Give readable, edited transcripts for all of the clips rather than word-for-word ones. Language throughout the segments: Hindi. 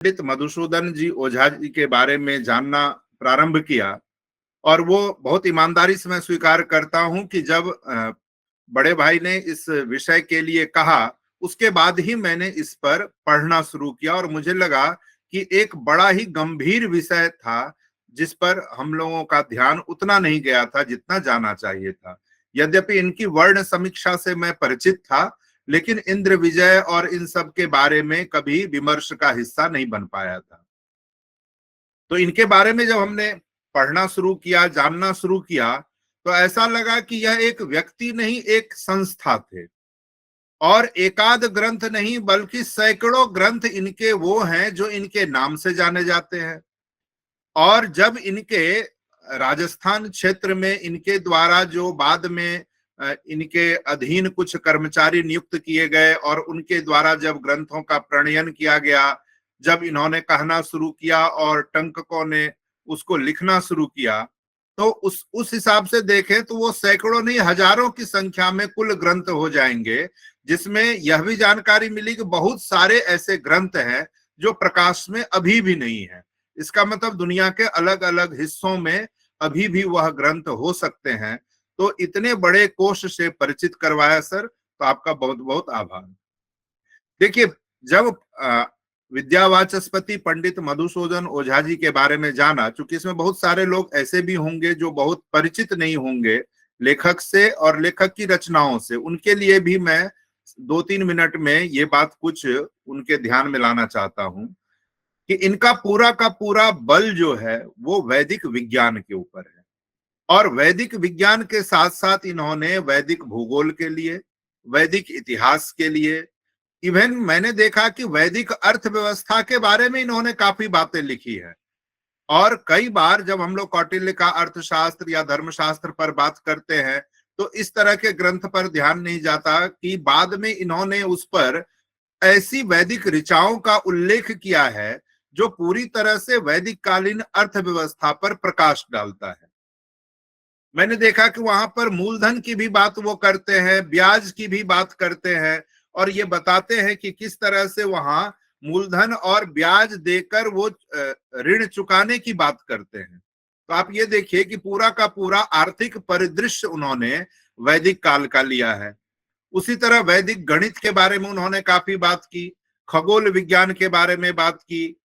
पंडित मधुसूदन जी ओझा जी के बारे में जानना प्रारंभ किया, और वो बहुत ईमानदारी से मैं स्वीकार करता हूं कि जब बड़े भाई ने इस विषय के लिए कहा, उसके बाद ही मैंने इस पर पढ़ना शुरू किया और मुझे लगा कि एक बड़ा ही गंभीर विषय था जिस पर हम लोगों का ध्यान उतना नहीं गया था जितना जाना चाहिए था। यद्यपि इनकी वर्ण समीक्षा से मैं परिचित था, लेकिन इंद्र विजय और इन सब के बारे में कभी विमर्श का हिस्सा नहीं बन पाया था। तो इनके बारे में जब हमने पढ़ना शुरू किया, जानना शुरू किया, तो ऐसा लगा कि यह एक व्यक्ति नहीं, एक संस्था थे। और एकाध ग्रंथ नहीं बल्कि सैकड़ों ग्रंथ इनके वो हैं जो इनके नाम से जाने जाते हैं। और जब इनके राजस्थान क्षेत्र में इनके द्वारा जो बाद में इनके अधीन कुछ कर्मचारी नियुक्त किए गए और उनके द्वारा जब ग्रंथों का प्रणयन किया गया, जब इन्होंने कहना शुरू किया और टंककों ने उसको लिखना शुरू किया, तो उस हिसाब से देखें तो वो सैकड़ों नहीं हजारों की संख्या में कुल ग्रंथ हो जाएंगे, जिसमें यह भी जानकारी मिली कि बहुत सारे ऐसे ग्रंथ हैं जो प्रकाश में अभी भी नहीं है। इसका मतलब दुनिया के अलग अलग हिस्सों में अभी भी वह ग्रंथ हो सकते हैं। तो इतने बड़े कोश से परिचित करवाया सर, तो आपका बहुत बहुत आभार। देखिए, जब विद्यावाचस्पति पंडित मधुसूदन ओझा जी के बारे में जाना, चूंकि इसमें बहुत सारे लोग ऐसे भी होंगे जो बहुत परिचित नहीं होंगे लेखक से और लेखक की रचनाओं से, उनके लिए भी मैं 2-3 मिनट में ये बात कुछ उनके ध्यान में लाना चाहता हूं कि इनका पूरा का पूरा बल जो है वो वैदिक विज्ञान के ऊपर है। और वैदिक विज्ञान के साथ साथ इन्होंने वैदिक भूगोल के लिए, वैदिक इतिहास के लिए, इवन मैंने देखा कि वैदिक अर्थव्यवस्था के बारे में इन्होंने काफी बातें लिखी है। और कई बार जब हम लोग कौटिल्य का अर्थशास्त्र या धर्मशास्त्र पर बात करते हैं, तो इस तरह के ग्रंथ पर ध्यान नहीं जाता कि बाद में इन्होंने उस पर ऐसी वैदिक ऋचाओं का उल्लेख किया है जो पूरी तरह से वैदिक कालीन अर्थव्यवस्था पर प्रकाश डालता है। मैंने देखा कि वहां पर मूलधन की भी बात वो करते हैं, ब्याज की भी बात करते हैं, और ये बताते हैं कि किस तरह से वहां मूलधन और ब्याज देकर वो ऋण चुकाने की बात करते हैं। तो आप ये देखिए कि पूरा का पूरा आर्थिक परिदृश्य उन्होंने वैदिक काल का लिया है। उसी तरह वैदिक गणित के बारे में उन्होंने काफी बात की, खगोल विज्ञान के बारे में बात की।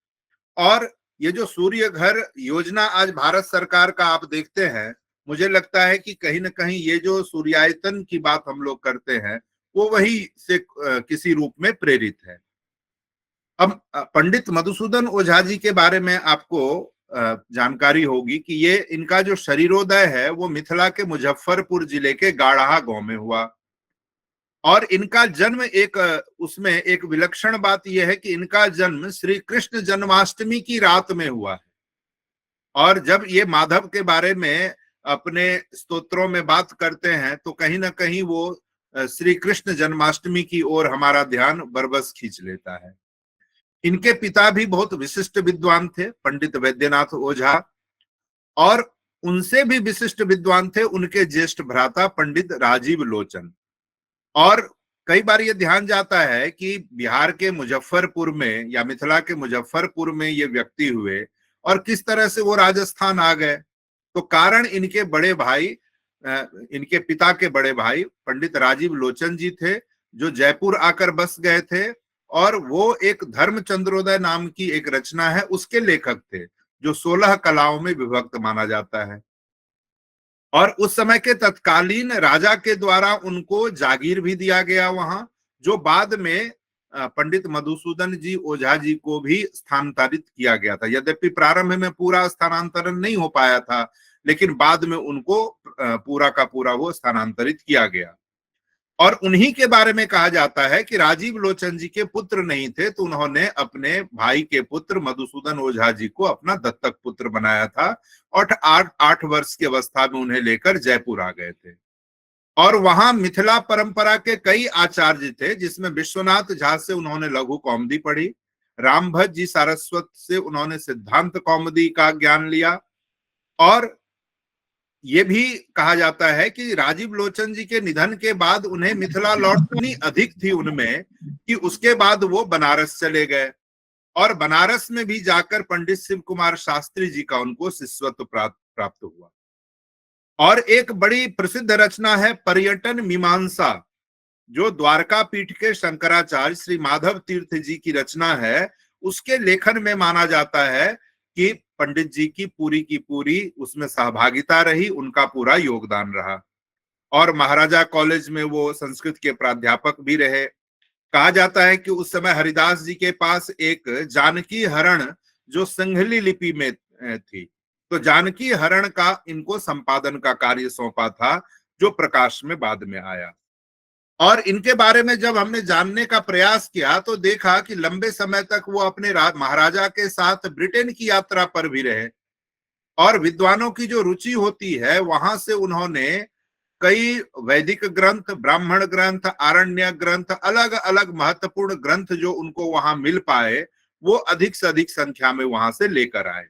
और ये जो सूर्य घर योजना आज भारत सरकार का आप देखते हैं, मुझे लगता है कि कहीं ना कहीं ये जो सूर्यायतन की बात हम लोग करते हैं वो वही से किसी रूप में प्रेरित है। अब पंडित मधुसूदन ओझा जी के बारे में आपको जानकारी होगी कि ये इनका जो शरीरोदय है वो मिथिला के मुजफ्फरपुर जिले के गाढ़ा गांव में हुआ। और इनका जन्म उसमें एक विलक्षण बात यह है कि इनका जन्म श्री कृष्ण जन्माष्टमी की रात में हुआ है। और जब ये माधव के बारे में अपने स्तोत्रों में बात करते हैं तो कहीं ना कहीं वो श्री कृष्ण जन्माष्टमी की ओर हमारा ध्यान बरबस खींच लेता है। इनके पिता भी बहुत विशिष्ट विद्वान थे, पंडित वैद्यनाथ ओझा। और उनसे भी विशिष्ट विद्वान थे उनके ज्येष्ठ भ्राता पंडित राजीव लोचन। और कई बार ये ध्यान जाता है कि बिहार के मुजफ्फरपुर में या मिथिला के मुजफ्फरपुर में ये व्यक्ति हुए और किस तरह से वो राजस्थान आ गए। तो कारण इनके बड़े भाई, इनके पिता के बड़े भाई पंडित राजीव लोचन जी थे, जो जयपुर आकर बस गए थे। और वो एक धर्म चंद्रोदय नाम की एक रचना है उसके लेखक थे, जो 16 कलाओं में विभक्त माना जाता है। और उस समय के तत्कालीन राजा के द्वारा उनको जागीर भी दिया गया वहां, जो बाद में पंडित मधुसूदन जी ओझा जी को भी स्थानांतरित किया गया था। यद्यपि प्रारंभ में पूरा स्थानांतरण नहीं हो पाया था, लेकिन बाद में उनको पूरा का पूरा वो स्थानांतरित किया गया। और उन्हीं के बारे में कहा जाता है कि राजीव लोचन जी के पुत्र नहीं थे, तो उन्होंने अपने भाई के पुत्र मधुसूदन ओझा जी को अपना दत्तक पुत्र बनाया था। और 8 वर्ष की अवस्था में उन्हें लेकर जयपुर आ गए थे। और वहां मिथिला परंपरा के कई आचार्य थे, जिसमें विश्वनाथ झा से उन्होंने लघु कौमुदी पढ़ी, रामभज जी सारस्वत से उन्होंने सिद्धांत कौमुदी का ज्ञान लिया। और ये भी कहा जाता है कि राजीव लोचन जी के निधन के बाद उन्हें मिथिला लौटनी अधिक थी उनमें, कि उसके बाद वो बनारस चले गए। और बनारस में भी जाकर पंडित शिव कुमार शास्त्री जी का उनको शिष्यत्व प्राप्त हुआ। और एक बड़ी प्रसिद्ध रचना है पर्यटन मीमांसा, जो द्वारका पीठ के शंकराचार्य श्री माधव तीर्थ जी की रचना है। उसके लेखन में माना जाता है कि पंडित जी की पूरी उसमें सहभागिता रही, उनका पूरा योगदान रहा। और महाराजा कॉलेज में वो संस्कृत के प्राध्यापक भी रहे। कहा जाता है कि उस समय हरिदास जी के पास एक जानकी हरण जो सिंहली लिपि में थी, तो जानकी हरण का इनको संपादन का कार्य सौंपा था, जो प्रकाश में बाद में आया। और इनके बारे में जब हमने जानने का प्रयास किया तो देखा कि लंबे समय तक वो अपने महाराजा के साथ ब्रिटेन की यात्रा पर भी रहे, और विद्वानों की जो रुचि होती है वहां से उन्होंने कई वैदिक ग्रंथ, ब्राह्मण ग्रंथ, आरण्य ग्रंथ, अलग अलग महत्वपूर्ण ग्रंथ जो उनको वहां मिल पाए, वो अधिक से अधिक संख्या में वहां से लेकर आए।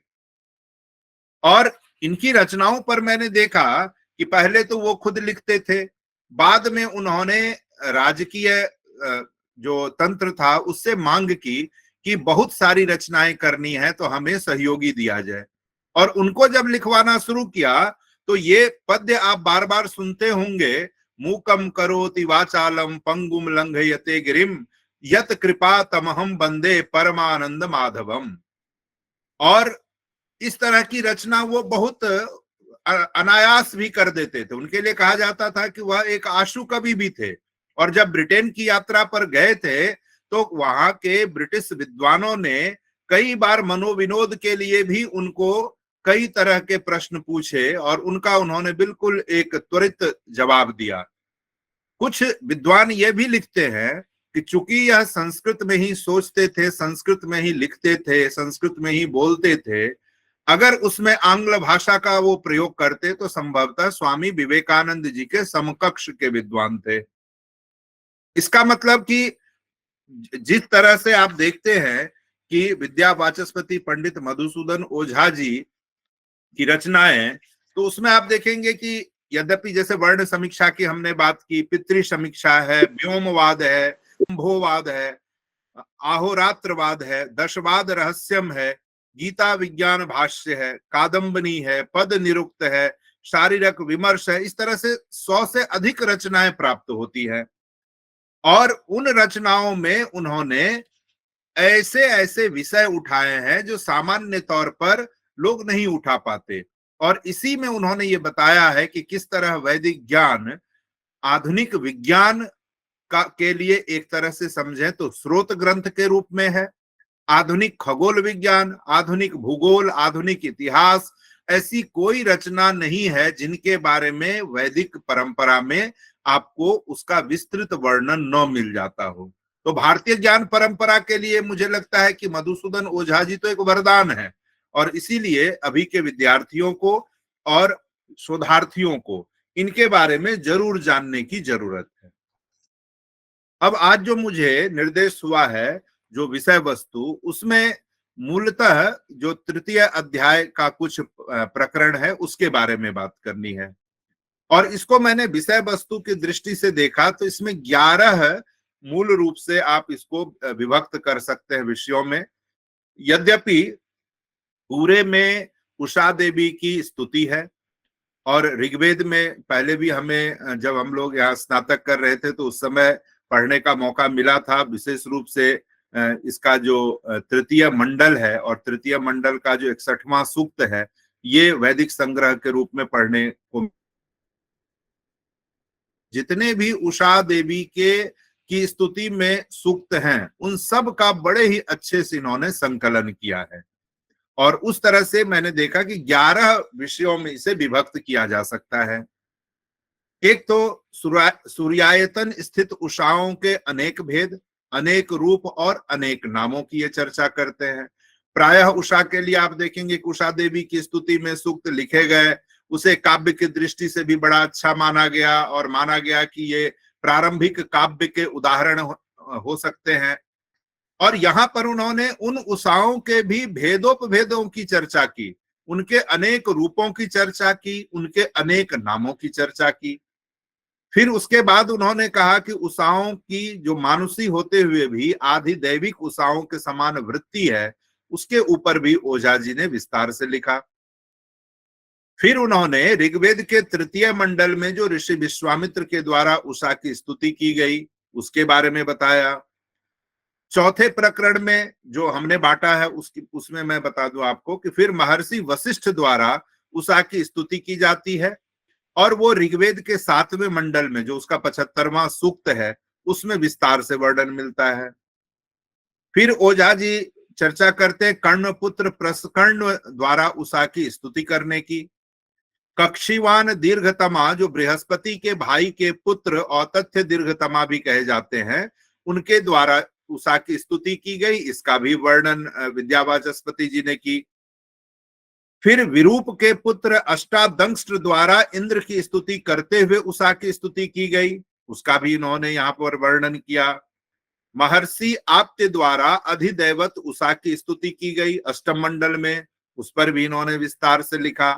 और इनकी रचनाओं पर मैंने देखा कि पहले तो वो खुद लिखते थे, बाद में उन्होंने राजकीय जो तंत्र था उससे मांग की कि बहुत सारी रचनाएं करनी है तो हमें सहयोगी दिया जाए। और उनको जब लिखवाना शुरू किया तो ये पद्य आप बार बार सुनते होंगे, मूकम करोति वाचालम पंगुम लंघयते गिरिम यत कृपा तमहम बंदे परमानंद माधवम। और इस तरह की रचना वो बहुत अनायास भी कर देते थे। उनके लिए कहा जाता था कि वह एक आशु कवि भी थे। और जब ब्रिटेन की यात्रा पर गए थे तो वहां के ब्रिटिश विद्वानों ने कई बार मनोविनोद के लिए भी उनको कई तरह के प्रश्न पूछे, और उनका उन्होंने बिल्कुल एक त्वरित जवाब दिया। कुछ विद्वान ये भी लिखते हैं कि चूंकि यह संस्कृत में ही सोचते थे, संस्कृत में ही लिखते थे, संस्कृत में ही बोलते थे, अगर उसमें आंग्ल भाषा का वो प्रयोग करते तो संभवतः स्वामी विवेकानंद जी के समकक्ष के विद्वान थे। इसका मतलब कि जिस तरह से आप देखते हैं कि विद्या वाचस्पति पंडित मधुसूदन ओझा जी की रचनाएं, तो उसमें आप देखेंगे कि यद्यपि जैसे वर्ण समीक्षा की हमने बात की, पितृ समीक्षा है, व्योमवाद है, कुंभोवाद है, आहोरात्रवाद है, दशवाद रहस्यम है, गीता विज्ञान भाष्य है, कादम्बनी है, पद निरुक्त है, शारीरक विमर्श है, इस तरह से 100 से अधिक रचनाएं प्राप्त होती हैं। और उन रचनाओं में उन्होंने ऐसे ऐसे विषय उठाए हैं जो सामान्य तौर पर लोग नहीं उठा पाते। और इसी में उन्होंने ये बताया है कि किस तरह वैदिक ज्ञान आधुनिक विज्ञान का के लिए एक तरह से समझें तो स्रोत ग्रंथ के रूप में है। आधुनिक खगोल विज्ञान, आधुनिक भूगोल, आधुनिक इतिहास, ऐसी कोई रचना नहीं है जिनके बारे में वैदिक परंपरा में आपको उसका विस्तृत वर्णन न मिल जाता हो। तो भारतीय ज्ञान परंपरा के लिए मुझे लगता है कि मधुसूदन ओझा जी तो एक वरदान है, और इसीलिए अभी के विद्यार्थियों को और शोधार्थियों को इनके बारे में जरूर जानने की जरूरत है। अब आज जो मुझे निर्देश हुआ है, जो विषय वस्तु, उसमें मूलतः जो तृतीय अध्याय का कुछ प्रकरण है उसके बारे में बात करनी है। और इसको मैंने विषय वस्तु की दृष्टि से देखा तो इसमें 11 मूल रूप से आप इसको विभक्त कर सकते हैं विषयों में। यद्यपि पूरे में उषा देवी की स्तुति है, और ऋग्वेद में पहले भी हमें जब हम लोग यहाँ स्नातक कर रहे थे तो उस समय पढ़ने का मौका मिला था। विशेष रूप से इसका जो तृतीय मंडल है और तृतीय मंडल का जो 61वां सूक्त है, ये वैदिक संग्रह के रूप में पढ़ने को। जितने भी उषा देवी के की स्तुति में सूक्त हैं उन सब का बड़े ही अच्छे से इन्होंने संकलन किया है, और उस तरह से मैंने देखा कि 11 विषयों में इसे विभक्त किया जा सकता है। एक तो सूर्यायतन स्थित उषाओं के अनेक भेद, अनेक रूप और अनेक नामों की ये चर्चा करते हैं। प्रायः उषा के लिए आप देखेंगे कि उषा देवी की स्तुति में सूक्त लिखे गए, उसे काव्य की दृष्टि से भी बड़ा अच्छा माना गया, और माना गया कि ये प्रारंभिक काव्य के उदाहरण हो सकते हैं। और यहाँ पर उन्होंने उन उषाओं के भी भेदोपभेदों की चर्चा की, उनके अनेक रूपों की चर्चा की, उनके अनेक नामों की चर्चा की। फिर उसके बाद उन्होंने कहा कि उषाओं की जो मानुषी होते हुए भी आधि दैविक उषाओं के समान वृत्ति है, उसके ऊपर भी ओझा जी ने विस्तार से लिखा। फिर उन्होंने ऋग्वेद के तृतीय मंडल में जो ऋषि विश्वामित्र के द्वारा उषा की स्तुति की गई उसके बारे में बताया। चौथे प्रकरण में जो हमने बांटा है उसमें मैं बता दूं आपको कि फिर महर्षि वशिष्ठ द्वारा उषा की स्तुति की जाती है, और वो ऋग्वेद के 7वें मंडल में जो उसका 75वां सूक्त है उसमें विस्तार से वर्णन मिलता है। फिर ओझा जी चर्चा करते हैं कर्ण पुत्र प्रसकर्ण द्वारा उषा की स्तुति करने की। कक्षीवान दीर्घतमा जो बृहस्पति के भाई के पुत्र और तथ्य दीर्घतमा भी कहे जाते हैं, उनके द्वारा उषा की स्तुति की गई, इसका भी वर्णन विद्यावाचस्पति जी ने की। फिर विरूप के पुत्र अष्टादंष्ट्र द्वारा इंद्र की स्तुति करते हुए उषा की स्तुति की गई, उसका भी इन्होंने यहाँ पर वर्णन किया। महर्षि आप्य द्वारा अधिदैवत उषा की स्तुति की गई अष्टम मंडल में, उस पर भी इन्होंने विस्तार से लिखा।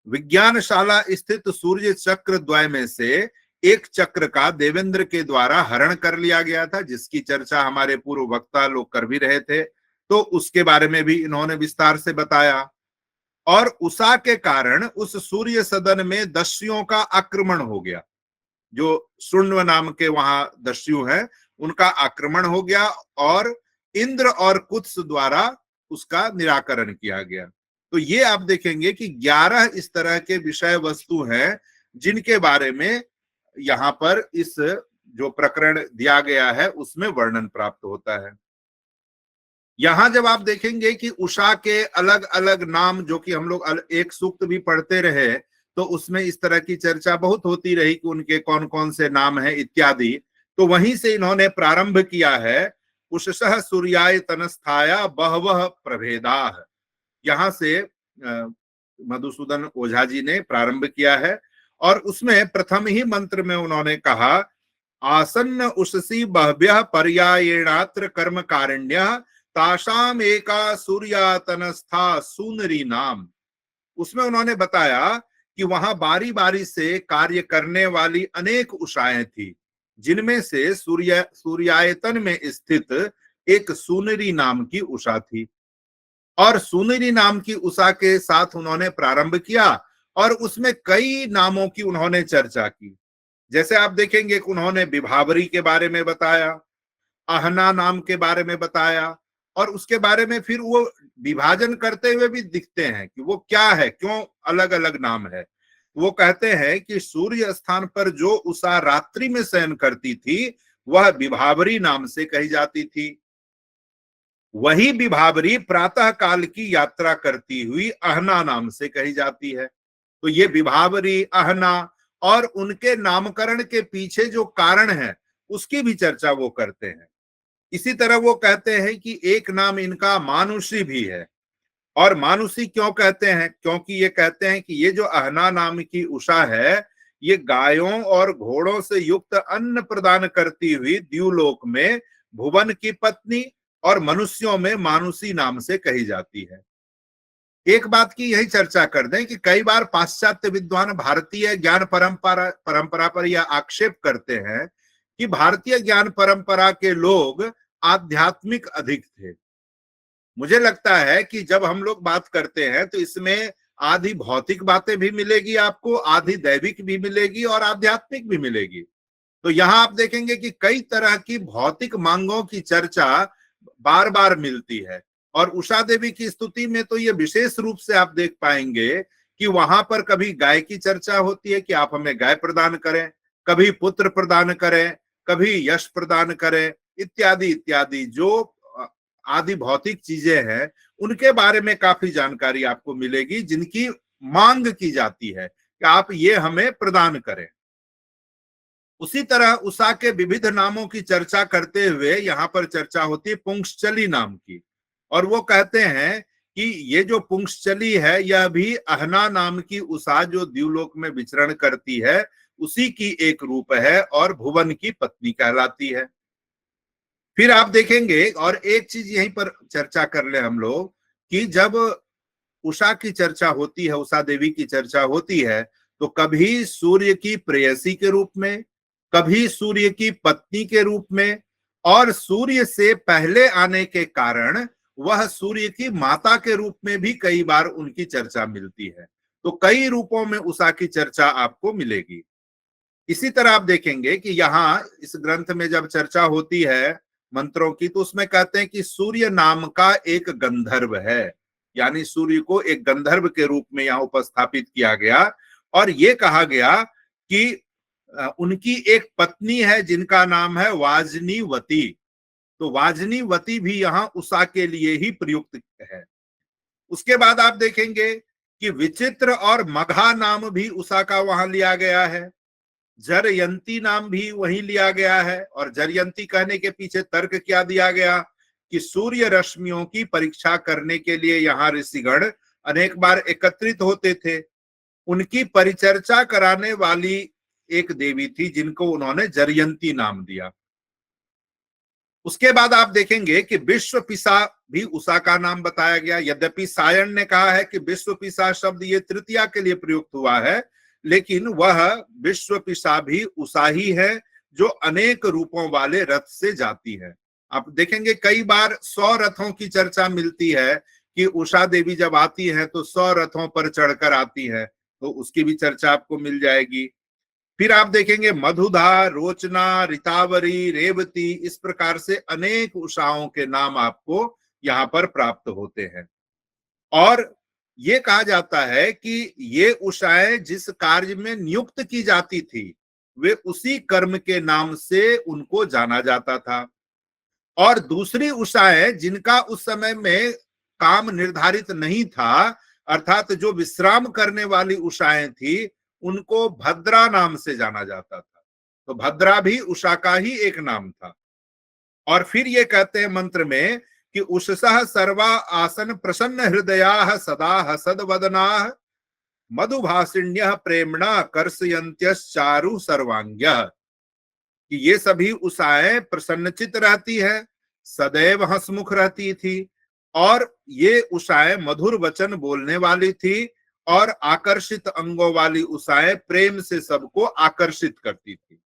विज्ञानशाला स्थित सूर्य चक्र द्वय में से एक चक्र का देवेंद्र के द्वारा हरण कर लिया गया था, जिसकी चर्चा हमारे पूर्व वक्ता लोग कर भी रहे थे, तो उसके बारे में भी इन्होंने विस्तार से बताया। और उषा के कारण उस सूर्य सदन में दस्युओं का आक्रमण हो गया, जो सुण्व नाम के वहां दस्यु हैं उनका आक्रमण हो गया, और इंद्र और कुत्स द्वारा उसका निराकरण किया गया। तो ये आप देखेंगे कि 11 इस तरह के विषय वस्तु हैं जिनके बारे में यहाँ पर इस जो प्रकरण दिया गया है उसमें वर्णन प्राप्त होता है। यहां जब आप देखेंगे कि उषा के अलग अलग नाम, जो कि हम लोग एक सूक्त भी पढ़ते रहे तो उसमें इस तरह की चर्चा बहुत होती रही कि उनके कौन कौन से नाम हैं इत्यादि, तो वहीं से इन्होंने प्रारंभ किया है। उषसः सूर्याय तनस्थाया बहवः प्रभेदाः, यहाँ से मधुसूदन ओझा जी ने प्रारंभ किया है, और उसमें प्रथम ही मंत्र में उन्होंने कहा आसन्न उषसी बहव्यः पर्यायेणात्र कर्म कारिण्यः तासाम एका सूर्यातनस्था सूनरी नाम। उसमें उन्होंने बताया कि वहां बारी बारी से कार्य करने वाली अनेक उषाएं थी, जिनमें से सूर्यायतन में स्थित एक सूनरी नाम की उषा थी, और सूनरी नाम की उषा के साथ उन्होंने प्रारंभ किया और उसमें कई नामों की उन्होंने चर्चा की। जैसे आप देखेंगे कि उन्होंने विभावरी के बारे में बताया, अहना नाम के बारे में बताया, और उसके बारे में फिर वो विभाजन करते हुए भी दिखते हैं कि वो क्या है, क्यों अलग अलग नाम है। वो कहते हैं कि सूर्य स्थान पर जो उषा रात्रि में शयन करती थी वह विभावरी नाम से कही जाती थी, वही विभावरी प्रातः काल की यात्रा करती हुई अहना नाम से कही जाती है। तो ये विभावरी, अहना और उनके नामकरण के पीछे जो कारण है उसकी भी चर्चा वो करते हैं। इसी तरह वो कहते हैं कि एक नाम इनका मानुषी भी है, और मानुषी क्यों कहते हैं, क्योंकि ये कहते हैं कि ये जो अहना नाम की उषा है ये गायों और घोड़ों से युक्त अन्न प्रदान करती हुई द्युलोक में भुवन की पत्नी और मनुष्यों में मानुषी नाम से कही जाती है। एक बात की यही चर्चा कर दें कि कई बार पाश्चात्य विद्वान भारतीय ज्ञान परंपरा पर यह आक्षेप करते हैं कि भारतीय ज्ञान परंपरा के लोग आध्यात्मिक अधिक थे। मुझे लगता है कि जब हम लोग बात करते हैं तो इसमें आधी भौतिक बातें भी मिलेगी आपको, आधी दैविक भी मिलेगी और आध्यात्मिक भी मिलेगी। तो यहाँ आप देखेंगे कि कई तरह की भौतिक मांगों की चर्चा बार बार मिलती है, और उषा देवी की स्तुति में तो ये विशेष रूप से आप देख पाएंगे कि वहां पर कभी गाय की चर्चा होती है कि आप हमें गाय प्रदान करें, कभी पुत्र प्रदान करें, कभी यश प्रदान करें, इत्यादि इत्यादि। जो आदि भौतिक चीजें हैं उनके बारे में काफी जानकारी आपको मिलेगी, जिनकी मांग की जाती है कि आप ये हमें प्रदान करें। उसी तरह उषा के विविध नामों की चर्चा करते हुए यहाँ पर चर्चा होती है पुंक्षचली नाम की, और वो कहते हैं कि ये जो पुंक्षचली है यह भी अहना नाम की उषा जो द्युलोक में विचरण करती है उसी की एक रूप है और भुवन की पत्नी कहलाती है। फिर आप देखेंगे, और एक चीज यहीं पर चर्चा कर ले हम लोग, कि जब उषा की चर्चा होती है, उषा देवी की चर्चा होती है, तो कभी सूर्य की प्रेयसी के रूप में, कभी सूर्य की पत्नी के रूप में, और सूर्य से पहले आने के कारण वह सूर्य की माता के रूप में भी कई बार उनकी चर्चा मिलती है। तो कई रूपों में उषा की चर्चा आपको मिलेगी। इसी तरह आप देखेंगे कि यहाँ इस ग्रंथ में जब चर्चा होती है मंत्रों की, तो उसमें कहते हैं कि सूर्य नाम का एक गंधर्व है, यानी सूर्य को एक गंधर्व के रूप में यहाँ उपस्थापित किया गया। और ये कहा गया कि उनकी एक पत्नी है जिनका नाम है वाजनीवती। तो वाजनीवती भी यहाँ उषा के लिए ही प्रयुक्त है। उसके बाद आप देखेंगे कि विचित्र और मघा नाम भी उषा का वहां लिया गया है। जरयंती नाम भी वही लिया गया है। और जरयंती कहने के पीछे तर्क क्या दिया गया कि सूर्य रश्मियों की परीक्षा करने के लिए यहाँ ऋषिगण अनेक बार एकत्रित होते थे। उनकी परिचर्चा कराने वाली एक देवी थी जिनको उन्होंने जरयंती नाम दिया। उसके बाद आप देखेंगे कि विश्व पिसा भी उषा का नाम बताया गया। यद्यपि सायण ने कहा है कि विश्व पिसा शब्द ये तृतीया के लिए प्रयुक्त हुआ है, लेकिन वह विश्व पिसा भी उषा ही है जो अनेक रूपों वाले रथ से जाती है। आप देखेंगे कई बार 100 रथों की चर्चा मिलती है कि उषा देवी जब आती है तो 100 रथों पर चढ़कर आती है, तो उसकी भी चर्चा आपको मिल जाएगी। फिर आप देखेंगे मधुधा, रोचना, रितावरी, रेवती, इस प्रकार से अनेक उषाओं के नाम आपको यहाँ पर प्राप्त होते हैं। और ये कहा जाता है कि ये उषाएं जिस कार्य में नियुक्त की जाती थी वे उसी कर्म के नाम से उनको जाना जाता था। और दूसरी उषाएं जिनका उस समय में काम निर्धारित नहीं था, अर्थात जो विश्राम करने वाली उषाएं थी, उनको भद्रा नाम से जाना जाता था। तो भद्रा भी उषा का ही एक नाम था। और फिर ये कहते हैं मंत्र में कि उषसः सर्वा आसन प्रसन्न हृदयाः सदा हसद वदनाः मधुभाषिण्यः प्रेमणा कर्षयन्त्यश्चारु सर्वांग्यः। कि ये सभी उषाएं प्रसन्नचित रहती है, सदैव हंसमुख रहती थी, और ये उषाएं मधुर वचन बोलने वाली थी, और आकर्षित अंगों वाली उषाएं प्रेम से सबको आकर्षित करती थी।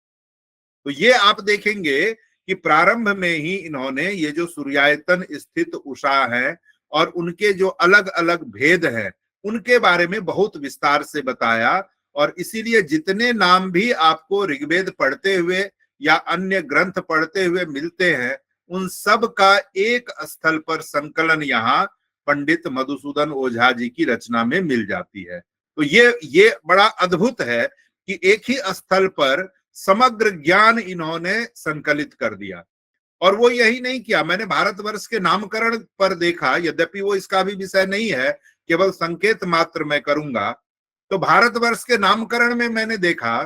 तो ये आप देखेंगे कि प्रारंभ में ही इन्होंने ये जो सूर्यायतन स्थित उषा है और उनके जो अलग अलग भेद हैं उनके बारे में बहुत विस्तार से बताया। और इसीलिए जितने नाम भी आपको ऋग्वेद पढ़ते हुए या अन्य ग्रंथ पढ़ते हुए मिलते हैं, उन सब का एक स्थल पर संकलन यहाँ पंडित मधुसूदन ओझा जी की रचना में मिल जाती है। तो ये बड़ा अद्भुत है कि एक ही स्थल पर समग्र ज्ञान इन्होंने संकलित कर दिया। और वो यही नहीं किया, मैंने भारतवर्ष के नामकरण पर देखा, यद्यपि वो इसका भी विषय नहीं है, केवल संकेत मात्र मैं करूंगा। तो भारतवर्ष के नामकरण में मैंने देखा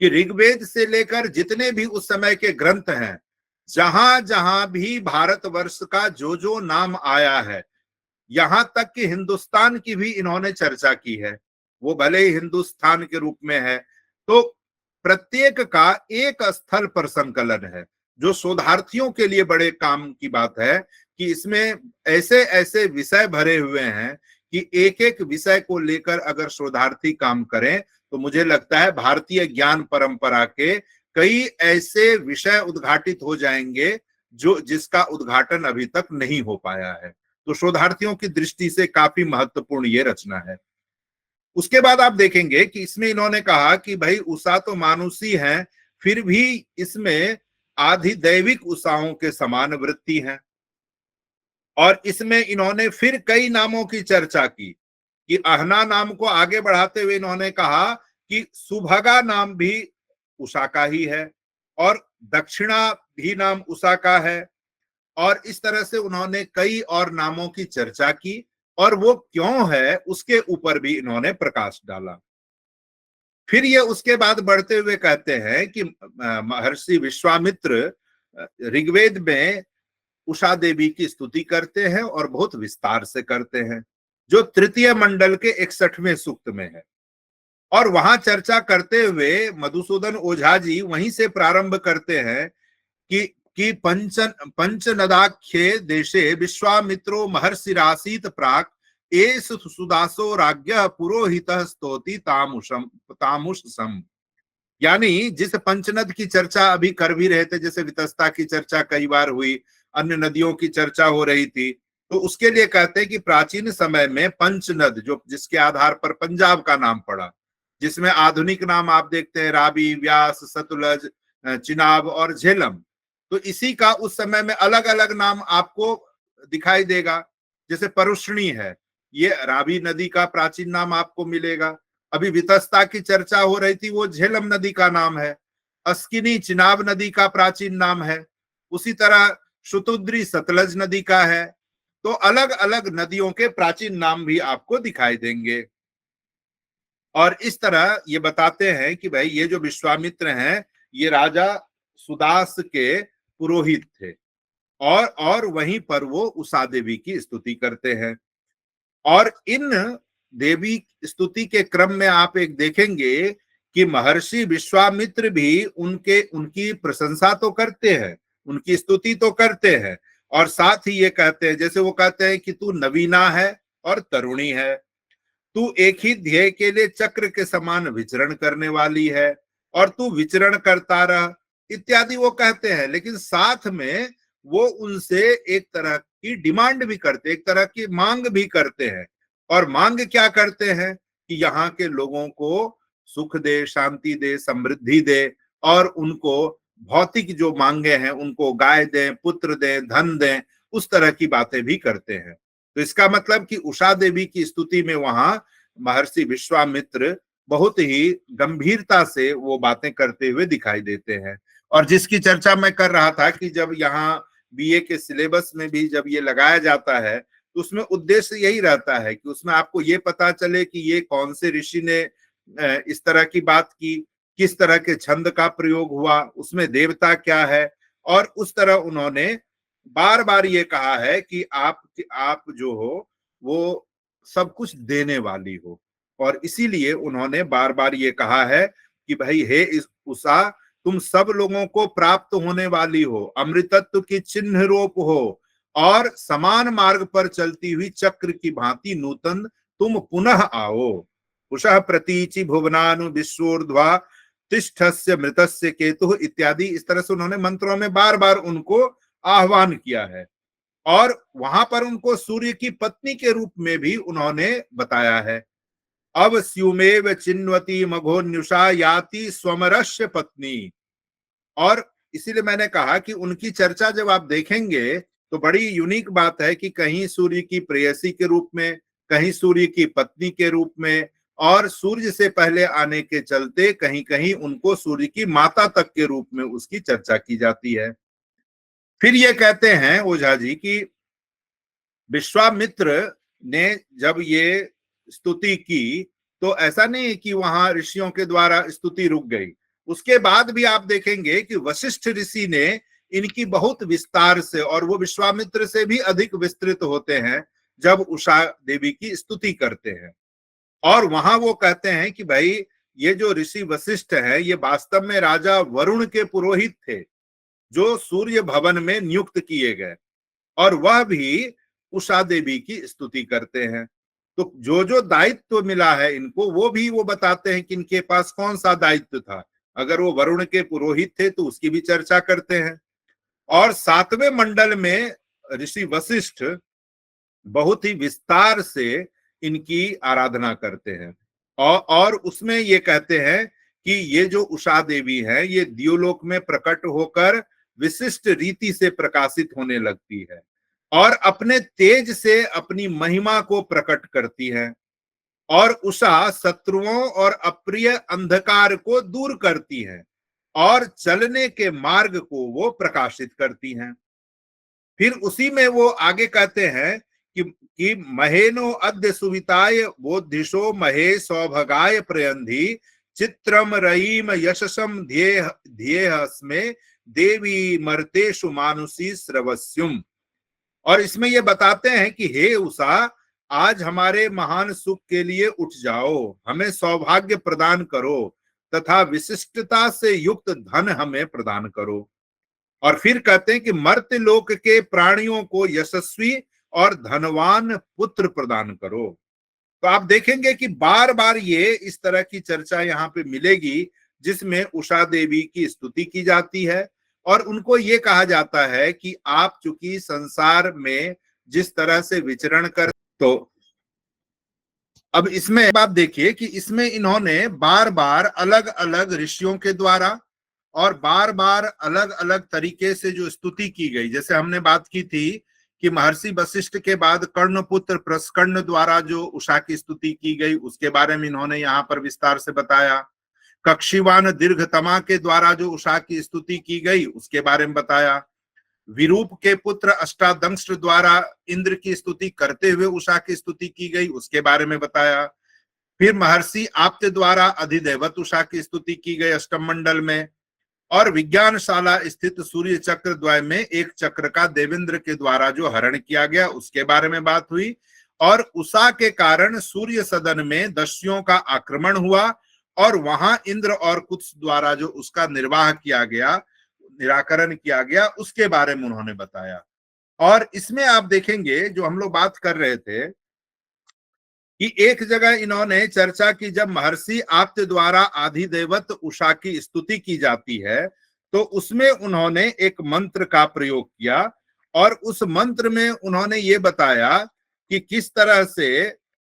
कि ऋग्वेद से लेकर जितने भी उस समय के ग्रंथ हैं, जहां जहां भी भारतवर्ष का जो जो नाम आया है, यहां तक कि हिंदुस्तान की भी इन्होंने चर्चा की है, वो भले ही हिंदुस्तान के रूप में है, तो प्रत्येक का एक स्थल पर संकलन है, जो शोधार्थियों के लिए बड़े काम की बात है कि इसमें ऐसे ऐसे विषय भरे हुए हैं कि एक एक विषय को लेकर अगर शोधार्थी काम करें तो मुझे लगता है भारतीय ज्ञान परंपरा के कई ऐसे विषय उद्घाटित हो जाएंगे जो जिसका उद्घाटन अभी तक नहीं हो पाया है। तो शोधार्थियों की दृष्टि से काफी महत्वपूर्ण ये रचना है। उसके बाद आप देखेंगे कि इसमें इन्होंने कहा कि भाई उषा तो मानुषी है, फिर भी इसमें आधिदैविक उषाओं के समान वृत्ति है। और इसमें इन्होंने फिर कई नामों की चर्चा की कि अहना नाम को आगे बढ़ाते हुए इन्होंने कहा कि सुभगा नाम भी उषा का ही है, और दक्षिणा भी नाम उषा का है। और इस तरह से उन्होंने कई और नामों की चर्चा की, और वो क्यों है उसके ऊपर भी इन्होंने प्रकाश डाला। फिर ये उसके बाद बढ़ते हुए कहते हैं कि महर्षि विश्वामित्र ऋग्वेद में उषा देवी की स्तुति करते हैं और बहुत विस्तार से करते हैं, जो तृतीय मंडल के 61वें सूक्त में है। और वहां चर्चा करते हुए मधुसूदन ओझा जी वहीं से प्रारंभ करते हैं कि पंचनदाख्ये देशे विश्वामित्रो महर्षिरासीत प्राक एस सुदासो राज्ञ पुरोहितः स्तोति तामुष सम। यानी जिस पंचनद की चर्चा अभी कर भी रहे थे, जैसे वितस्ता की चर्चा कई बार हुई, अन्य नदियों की चर्चा हो रही थी, तो उसके लिए कहते हैं कि प्राचीन समय में पंचनद, जो जिसके आधार पर पंजाब का नाम पड़ा, जिसमें आधुनिक नाम आप देखते हैं रावी, व्यास, सतलज, चिनाब और झेलम, तो इसी का उस समय में अलग अलग नाम आपको दिखाई देगा। जैसे परुष्णी है, ये रावी नदी का प्राचीन नाम आपको मिलेगा। अभी वितस्ता की चर्चा हो रही थी, वो झेलम नदी का नाम है। अस्किनी चिनाब नदी का प्राचीन नाम है। उसी तरह शुतुद्री सतलज नदी का है। तो अलग अलग नदियों के प्राचीन नाम भी आपको दिखाई देंगे। और इस तरह ये बताते हैं कि भाई ये जो विश्वामित्र हैं, ये राजा सुदास के पुरोहित थे, और वहीं पर वो उषा देवी की स्तुति करते हैं। और इन देवी स्तुति के क्रम में आप एक देखेंगे कि महर्षि विश्वामित्र भी उनकी प्रशंसा तो करते हैं, उनकी स्तुति तो करते हैं, और साथ ही ये कहते हैं, जैसे वो कहते हैं कि तू नवीना है और तरुणी है, तू एक ही ध्येय के लिए चक्र के समान विचरण करने वाली है, और तू विचरण करता रह, इत्यादि वो कहते हैं। लेकिन साथ में वो उनसे एक तरह की डिमांड भी करते, एक तरह की मांग भी करते हैं। और मांग क्या करते हैं कि यहाँ के लोगों को सुख दे, शांति दे, समृद्धि दे, और उनको भौतिक जो मांगे हैं, उनको गाय दें, पुत्र दें, धन दें, उस तरह की बातें भी करते हैं। तो इसका मतलब कि उषा देवी की स्तुति में वहां महर्षि विश्वामित्र बहुत ही गंभीरता से वो बातें करते हुए दिखाई देते हैं। और जिसकी चर्चा मैं कर रहा था कि जब यहाँ बीए के सिलेबस में भी जब ये लगाया जाता है, तो उसमें उद्देश्य यही रहता है कि उसमें आपको ये पता चले कि ये कौन से ऋषि ने इस तरह की बात की, किस तरह के छंद का प्रयोग हुआ, उसमें देवता क्या है। और उस तरह उन्होंने बार बार ये कहा है कि आप जो हो वो सब कुछ देने वाली हो, और इसीलिए उन्होंने बार बार ये कहा है कि भाई हे इस उषा, तुम सब लोगों को प्राप्त होने वाली हो, अमृतत्व की चिन्ह रूप हो, और समान मार्ग पर चलती हुई चक्र की भांति नूतन तुम पुनः आओ। उषः प्रतीचि भुवनानु विश्वोर्ध्वा तिष्ठस्य मृतस्य केतु इत्यादि, इस तरह से उन्होंने मंत्रों में बार बार उनको आह्वान किया है। और वहां पर उनको सूर्य की पत्नी के रूप में भी उन्होंने बताया है। अब स्युमेव चिन्वती मघोन्युषा याति स्वमरस्य पत्नी। और इसीलिए मैंने कहा कि उनकी चर्चा जब आप देखेंगे तो बड़ी यूनिक बात है कि कहीं सूर्य की प्रेयसी के रूप में, कहीं सूर्य की पत्नी के रूप में, और सूर्य से पहले आने के चलते कहीं कहीं उनको सूर्य की माता तक के रूप में उसकी चर्चा की जाती है। फिर ये कहते हैं ओझा जी कि विश्वामित्र ने जब ये स्तुति की, तो ऐसा नहीं कि वहां ऋषियों के द्वारा स्तुति रुक गई। उसके बाद भी आप देखेंगे कि वशिष्ठ ऋषि ने इनकी बहुत विस्तार से, और वो विश्वामित्र से भी अधिक विस्तृत होते हैं जब उषा देवी की स्तुति करते हैं। और वहां वो कहते हैं कि भाई ये जो ऋषि वशिष्ठ है, ये वास्तव में राजा वरुण के पुरोहित थे, जो सूर्य भवन में नियुक्त किए गए, और वह भी उषा देवी की स्तुति करते हैं। तो जो जो दायित्व मिला है इनको, वो भी वो बताते हैं कि इनके पास कौन सा दायित्व था। अगर वो वरुण के पुरोहित थे तो उसकी भी चर्चा करते हैं। और 7वें मंडल में ऋषि वशिष्ठ बहुत ही विस्तार से इनकी आराधना करते हैं, और उसमें ये कहते हैं कि ये जो उषा देवी है, ये द्युलोक में प्रकट होकर विशिष्ट रीति से प्रकाशित होने लगती है, और अपने तेज से अपनी महिमा को प्रकट करती है। और उषा शत्रुओं और अप्रिय अंधकार को दूर करती है, और चलने के मार्ग को वो प्रकाशित करती हैं। फिर उसी में वो आगे कहते हैं कि महेनो अद्य सुविताय बोधिशो महे सौभगाय प्रयंधी चित्रम रईम यशसम ध्येयस्मे देवी मर्तेषु मानुषी श्रवस्युम। और इसमें ये बताते हैं कि हे उषा, आज हमारे महान सुख के लिए उठ जाओ, हमें सौभाग्य प्रदान करो, तथा विशिष्टता से युक्त धन हमें प्रदान करो। और फिर कहते हैं कि मर्त्य लोक के प्राणियों को यशस्वी और धनवान पुत्र प्रदान करो। तो आप देखेंगे कि बार बार ये इस तरह की चर्चा यहाँ पे मिलेगी, जिसमें उषा देवी की स्तुति की जाती है और उनको ये कहा जाता है कि आप चूंकि संसार में जिस तरह से विचरण कर, तो अब इसमें बात देखिए कि इसमें इन्होंने बार बार अलग अलग ऋषियों के द्वारा और बार बार अलग अलग तरीके से जो स्तुति की गई, जैसे हमने बात की थी कि महर्षि वशिष्ठ के बाद कर्णपुत्र प्रस्कर्ण द्वारा जो उषा की स्तुति की गई उसके बारे में इन्होंने यहाँ पर विस्तार से बताया। कक्षीवान दीर्घतमा के द्वारा जो उषा की स्तुति की गई उसके बारे में बताया। विरूप के पुत्र अष्टादंश द्वारा इंद्र की स्तुति करते हुए उषा की स्तुति की गई उसके बारे में बताया। फिर महर्षि आप्त द्वारा अधिदेवत उषा की स्तुति की गई अष्टम मंडल में, और विज्ञानशाला स्थित सूर्य चक्र द्वय में एक चक्र का देवेंद्र के द्वारा जो हरण किया गया उसके बारे में बात हुई। और उषा के कारण सूर्य सदन में दस्युओं का आक्रमण हुआ और वहां इंद्र और कुछ द्वारा जो उसका निर्वाह किया गया, निराकरण किया गया, उसके बारे में उन्होंने बताया। और इसमें आप देखेंगे जो हम लोग बात कर रहे थे कि एक जगह इन्होंने चर्चा की, जब महर्षि आप्त द्वारा आधिदेवत उषा की स्तुति की जाती है तो उसमें उन्होंने एक मंत्र का प्रयोग किया और उस मंत्र में उन्होंने ये बताया कि किस तरह से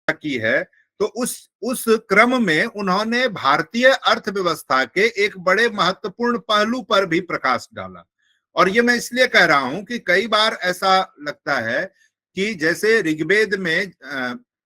की है। तो उस क्रम में उन्होंने भारतीय अर्थव्यवस्था के एक बड़े महत्वपूर्ण पहलू पर भी प्रकाश डाला। और ये मैं इसलिए कह रहा हूं कि कई बार ऐसा लगता है कि जैसे ऋग्वेद में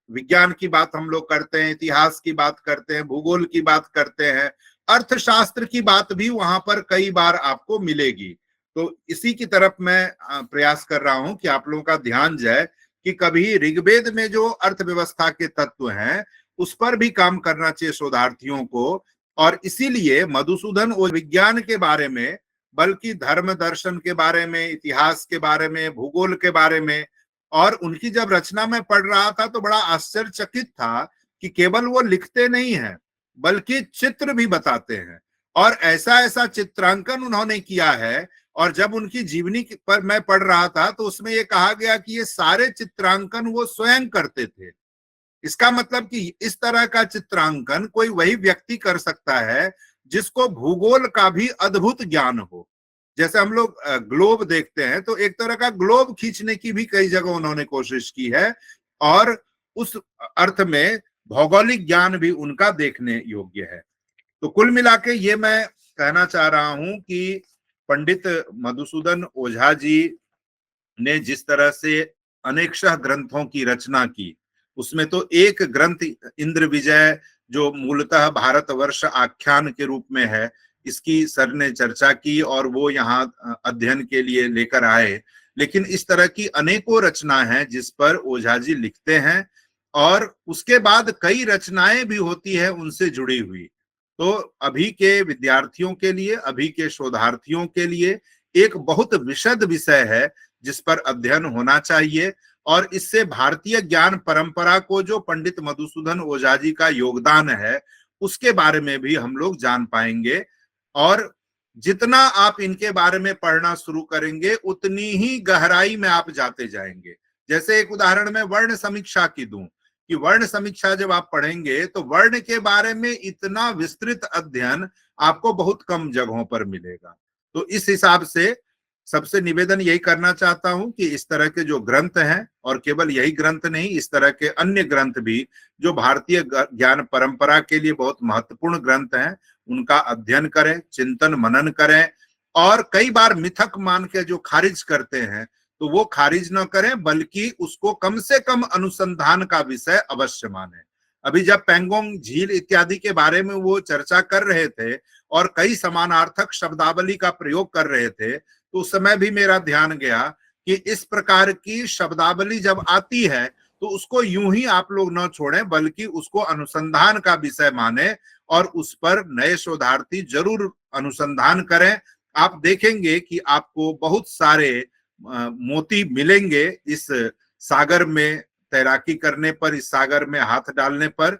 विज्ञान की बात हम लोग करते हैं, इतिहास की बात करते हैं, भूगोल की बात करते हैं, अर्थशास्त्र की बात भी वहां पर कई बार आपको मिलेगी। तो इसी की तरफ मैं प्रयास कर रहा हूं कि आप लोगों का ध्यान जाए कि कभी ऋग्वेद में जो अर्थव्यवस्था के तत्व हैं उस पर भी काम करना चाहिए शोधार्थियों को। और इसीलिए मधुसूदन विज्ञान के बारे में, बल्कि धर्म दर्शन के बारे में, इतिहास के बारे में, भूगोल के बारे में, और उनकी जब रचना में पढ़ रहा था तो बड़ा आश्चर्यचकित था कि केवल वो लिखते नहीं हैं बल्कि चित्र भी बताते हैं। और ऐसा ऐसा चित्रांकन उन्होंने किया है, और जब उनकी जीवनी पर मैं पढ़ रहा था तो उसमें ये कहा गया कि ये सारे चित्रांकन वो स्वयं करते थे। इसका मतलब कि इस तरह का चित्रांकन कोई वही व्यक्ति कर सकता है जिसको भूगोल का भी अद्भुत ज्ञान हो। जैसे हम लोग ग्लोब देखते हैं तो एक तरह का ग्लोब खींचने की भी कई जगह उन्होंने कोशिश की है, और उस अर्थ में भौगोलिक ज्ञान भी उनका देखने योग्य है। तो कुल मिला के ये मैं कहना चाह रहा हूं कि पंडित मधुसूदन ओझा जी ने जिस तरह से अनेकशः ग्रंथों की रचना की, उसमें तो एक ग्रंथ इंद्र विजय जो मूलतः भारतवर्ष आख्यान के रूप में है, इसकी सर ने चर्चा की और वो यहाँ अध्ययन के लिए लेकर आए। लेकिन इस तरह की अनेकों रचना हैं जिस पर ओझा जी लिखते हैं, और उसके बाद कई रचनाएं भी होती है उनसे जुड़ी हुई। तो अभी के विद्यार्थियों के लिए, अभी के शोधार्थियों के लिए एक बहुत विशद विषय है जिस पर अध्ययन होना चाहिए। और इससे भारतीय ज्ञान परंपरा को जो पंडित मधुसूदन ओझा जी का योगदान है उसके बारे में भी हम लोग जान पाएंगे। और जितना आप इनके बारे में पढ़ना शुरू करेंगे उतनी ही गहराई में आप जाते जाएंगे। जैसे एक उदाहरण मैं वर्ण समीक्षा की दूं कि वर्ण समीक्षा जब आप पढ़ेंगे तो वर्ण के बारे में इतना विस्तृत अध्ययन आपको बहुत कम जगहों पर मिलेगा। तो इस हिसाब से सबसे निवेदन यही करना चाहता हूं कि इस तरह के जो ग्रंथ हैं, और केवल यही ग्रंथ नहीं, इस तरह के अन्य ग्रंथ भी जो भारतीय ज्ञान परंपरा के लिए बहुत महत्वपूर्ण ग्रंथ हैं, उनका अध्ययन करें, चिंतन मनन करें। और कई बार मिथक मान के जो खारिज करते हैं तो वो खारिज न करें, बल्कि उसको कम से कम अनुसंधान का विषय अवश्य माने। अभी जब पेंगोंग झील इत्यादि के बारे में वो चर्चा कर रहे थे और कई समानार्थक शब्दावली का प्रयोग कर रहे थे, तो उस समय भी मेरा ध्यान गया कि इस प्रकार की शब्दावली जब आती है तो उसको यूं ही आप लोग न छोड़ें, बल्कि उसको अनुसंधान का विषय माने और उस पर नए शोधार्थी जरूर अनुसंधान करें। आप देखेंगे कि आपको बहुत सारे मोती मिलेंगे इस सागर में तैराकी करने पर, इस सागर में हाथ डालने पर।